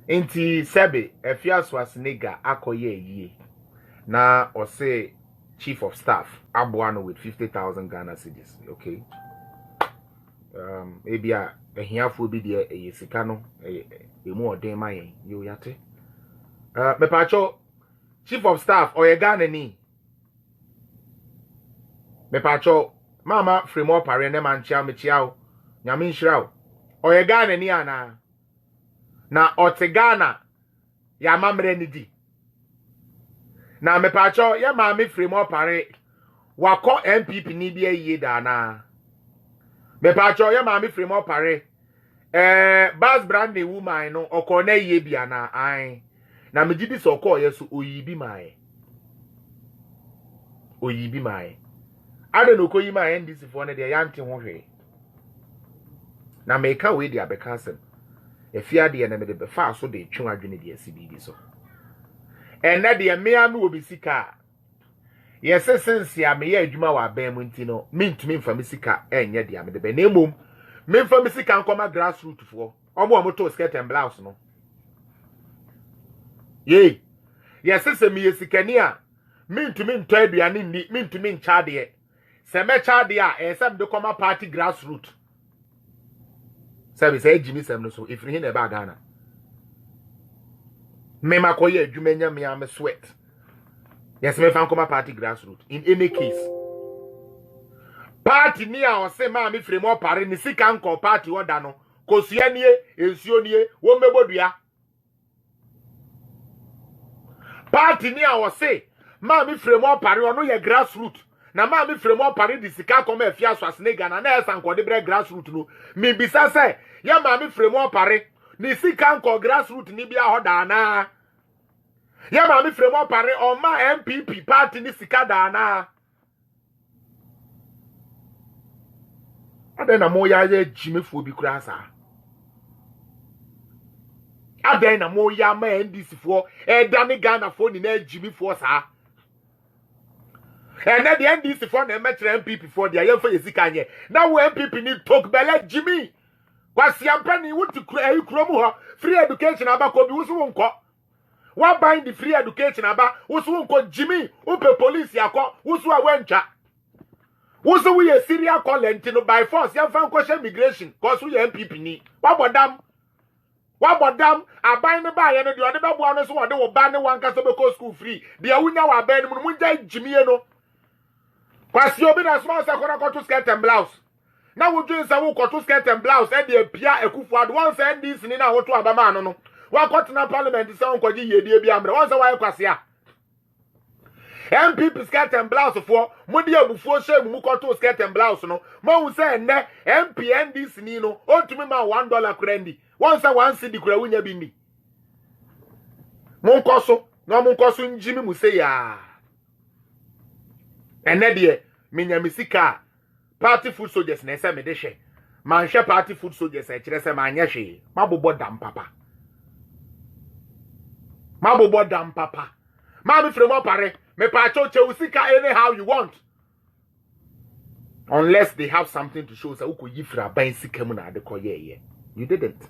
Inti sebe Afia Swasnega akoye ye. Na or say chief of staff Abuano with 50,000 Ghana cedis. Okay. Ebia ehiafo bi de eyesika no emu odema yen yo yate. Me pacho chief of staff or Ghana ni. Me pacho mama fremo pare ne manchia me chiao. Nyame nhyiraw. Or Ghana ni ana. Na Otegana ya mamre ni di. Na me pacho ya mami fremo pare wako MPP ni bia ye da na. Me pacho ya mami fremo pare Bas Brandy woman no okona ye bia na ai. Na me gidi so ko yeso oyibi mai. Oyibi mai. Ade no koyi mai ndisi fo ne de yante ho hwe. Na me ka we dia bekasem. Afia de na me de befa so de twen adwene de asibibi so. Na de me anu obi sika. Yes sense ya me ye adwuma wa ban mu ntino. Mintumi mfa me sika enye de me de be na emom. Me mfa me sika nkoma grassroots fo. Omo to skirt and blouse no. Ye. Yes se me yesikani a mintumi ntɔ aduane ni mintumi ncha de. Se me cha de a esem de koma party grassroots. Sabi say Jimmy Sam no so if he never Ghana. Me makoye adwumanya me am sweat. Yes me fan come party grassroots in any case. Party ni a o se ma me fremo pare ni sika nko party oda no. Kosua nie, ensuo nie, wo mebodua. Party ni a o se ma me fremo pare ono ye grassroots. Na ma me fremo pare di sika come Afia Swasnega na esa nko de bre grassroots no. Me bisa se ya ma me fremo pare ni sika nko grassroots ni bia hoda na. Ya ma me fremo pare on ma MPP party ni sika da na. Ade na mo ya ye jimefo bi kura sa. Ade na mo ya ma NDC fo dane Ghana fo ni na jimefo sa. Na the NDC fo na metre MPP fo dia ye fa yesika nye. Na wo MPP ni talk bele Jimmy. Kwasi ampani wuti kuro mu ho free education abako bi wusu nko. Wa bind the free education aba wusu nko Jimmy upe police yakọ wusu awentwa. Wusu we ye serial calling no by force yan fan question immigration cause we MPP ni. Wa bodam aban ne ba ye no de ode be boa no so ode wo ba ne wan ka so be ko school free. De awunya wa ba ne mu nja Jimmy no. Kwasi obi na small sekora ko to skirt and blouse. Na wo dwen sa wo ko to skirt and blouse e de pia Ekufuado won say ndis ni na wo to abama no no. Wa ko na parliament sa won ko gi yedie bi amre won say wa kwasi a. MPP skirt and blouse for mo de abufuo shame mu ko to skirt and blouse no. Mo wu say ne MP ndis ni no ontumi ma $1 krandi. Won say 1 cedi kura wunya bi ni. Mo nkoso njimi mu say ya. Ene de menya misika party food soldiers na ese me de hwe man hwe party food soldiers e kire se ma anya hwe mabobo dam papa ma me fremo pare me pa choche usika anyhow you want unless they have something to show say uko yifra ban sika mu na ade koye you didn't.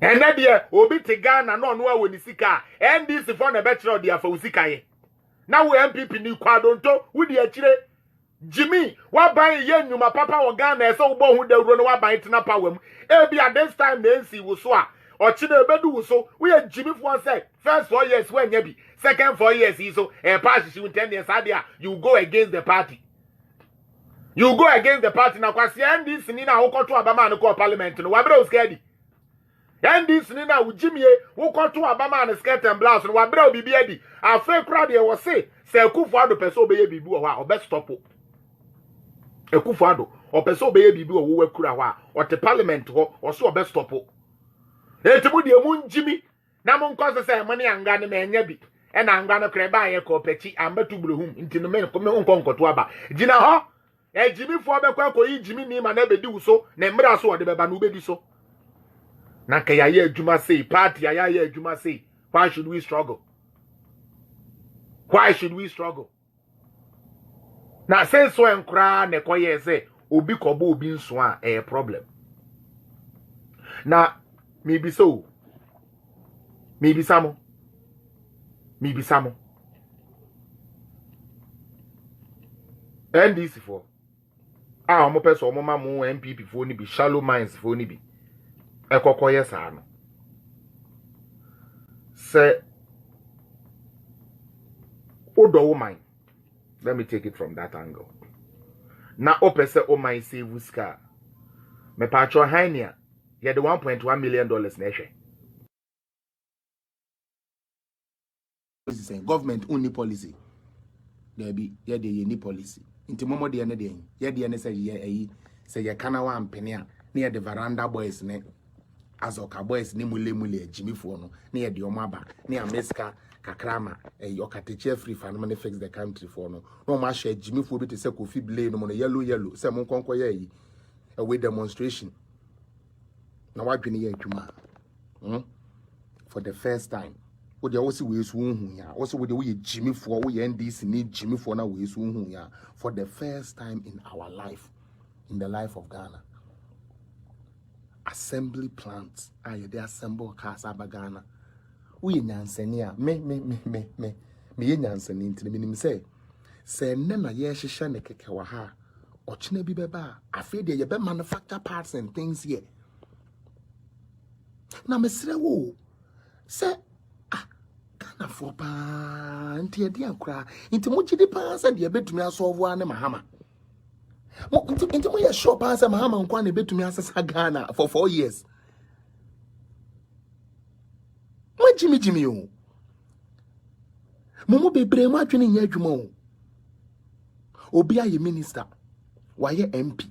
Ene de obi te Ghana no no awoni sika NDC for na betro de afa usika ye. Na we MPP ni kwadonto wudi akire Jimmy wa ban ye nyuma papa wo Ghana ese wo bo hu dawro no wa ban tena power mu e bia this time na nsi wo so a o chine ebedu wo so we Jimmy for say first 4 years when nya bi second 4 years is so pass she 10 years adia you go against the party na kwase NDC ni na wo koto abama no ko parliament no wa bre o skadi NDC ni na wo Jimmy wo koto abama no skirt and blouse no wa bre o bibi adi afa kura de wo se Ekufuado peso obeye bibi wo ha obe stop Ekufuado o peso obeye bibi wo we kura ho a o te parliament ho o so obe stop etimu de mu njimi na mu nko se mo ne anga ne menya bi e na anga no kra ba ye ko pechi ambatu bulohum nti no me ko me nko nkoto aba gina ho e jimi fo be kwa ko yi jimi ni ma na be di wuso na mra so ode beba no be di so na ka ya ye adwuma sei party ya ye adwuma sei why should we struggle? Why should we struggle? Na sense so enkra ne koye se obi kobo obi nso a problem. Na maybe so. Maybe some. Maybe some. And this for. Omo person omo ma mu MPP for ni bi shallow minds for ni bi. Ekokoye sa no. Say odo woman. Let me take it from that angle. Na opese o man save ska. Me patcho hania. Ye the $1.1 million na ehwe. Government only policy. There be ye the any policy. Inti momo de ne de. Ye de ne say ye kana wa mpene a na ye the veranda boys ne azoka boys ne mule Jimmy fo no na ye de omo aba na ya meska kakrama okateche free fan money fix the country for no ma share Jimmy fo bi te say Kofi Blay no mo yellow say mon konko ye a way demonstration na wadwene ye adwuma for the first time wo de wo si we su hu ya wo so wo de wo ye Jimmy fo wo ye NDC ni Jimmy fo na we su hu ya for the first time in our life, in the life of Ghana. Assembly plants aye they assemble cars abagana we nyansania me ye nyansani ntini minim say nne na ye hihye ne keke wa ha ochine bi beba afi de ye be manufacture parts and things here na mesre wo say Ghana for pa nti e de akra nti mo gidi pa say de betumi asolve ane mahama mo nti mo ye sure pa say mahama nkwa na betumi asesa Ghana for 4 years. Mo Jimmy o mo bebre mo atwene nya adwuma o obi aye minister waye MP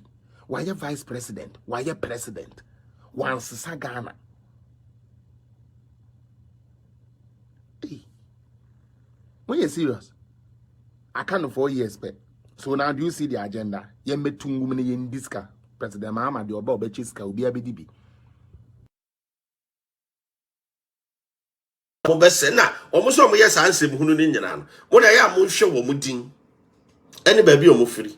waye vice president waye president wansesa Ghana. When you're serious, I can't 4 years, but so now do you see the agenda? You met 2 women in this car. President Mahama, the Oba Bechiska, will be a BDB. Mobesena, almost some years answer Hununan. What I am won't show Mudin. Any baby or free.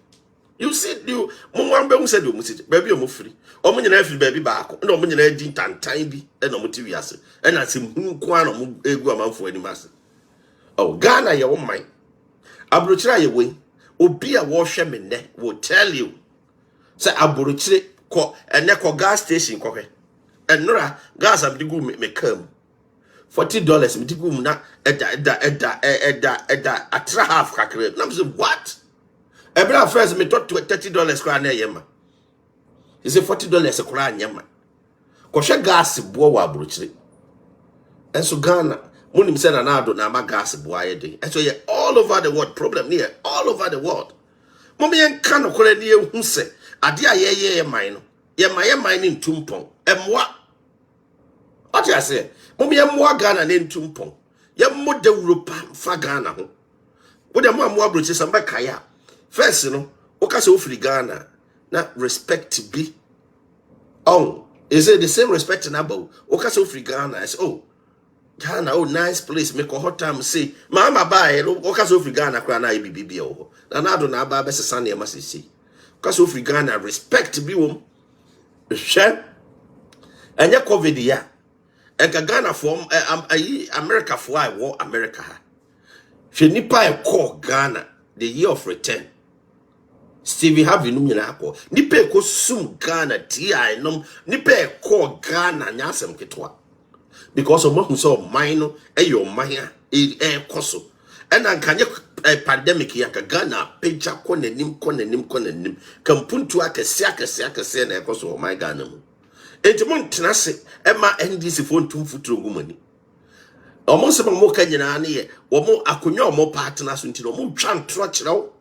You see, you Mumba said you must baby or free. Or when you baby back, no when you did tiny and no materials. And I see who quan or ego amount for any master. Oh, Ghana, your own mind. Abrochira ye way. Obi a washerman will tell you. Say abrochire ko and neko gas station koke. And nora gas abdigu me come. $40 me digu na eda atra half kakre. Na say what? Ebra first me talk to $30 kra na yema. He say $40 kra nyema. Ko hwe gas bo wa abrochire. Enso Ghana Munim said anado na ma gas boy day. And so yeah, all over the world, problem here, all over the world. Mommy and cano kore ni who say, Adia ye mine, ye mining tumpong, what? What I say? Mommy and more Ghana name tumpong. Ye mo de Europa fagana. What the more bridges and bakaya. First, you know, Okaso free Ghana, not respect to be. Oh, is it the same respect in Abo? Okaso free Ghana as Ghana, oh nice place, make a hot time say, Mama buy, Okaso free Ghana, cry na BBB. Nanado na ba best Sunday must see. Okaso free Ghana, respect to be wom. Share. And ya COVID ya. And Ghana form America for I war America. She nipa e call Ghana, the year of return. Stevie have you know nipa ko sum Ghana ti nom nipa e call Ghana nyasem ketwa. Because of what so mine your maya koso and an kanye pandemic ya Ghana picture konenim kampuntu akese na ekoso my Ghana mu entimon tenase ema NDC phone tum futuro gumani omo se mo ka nyina na ye wo mo akonwa omo partner so ntino mo twa ntro kire wo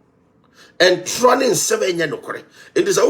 and running 7 nya nokore it is a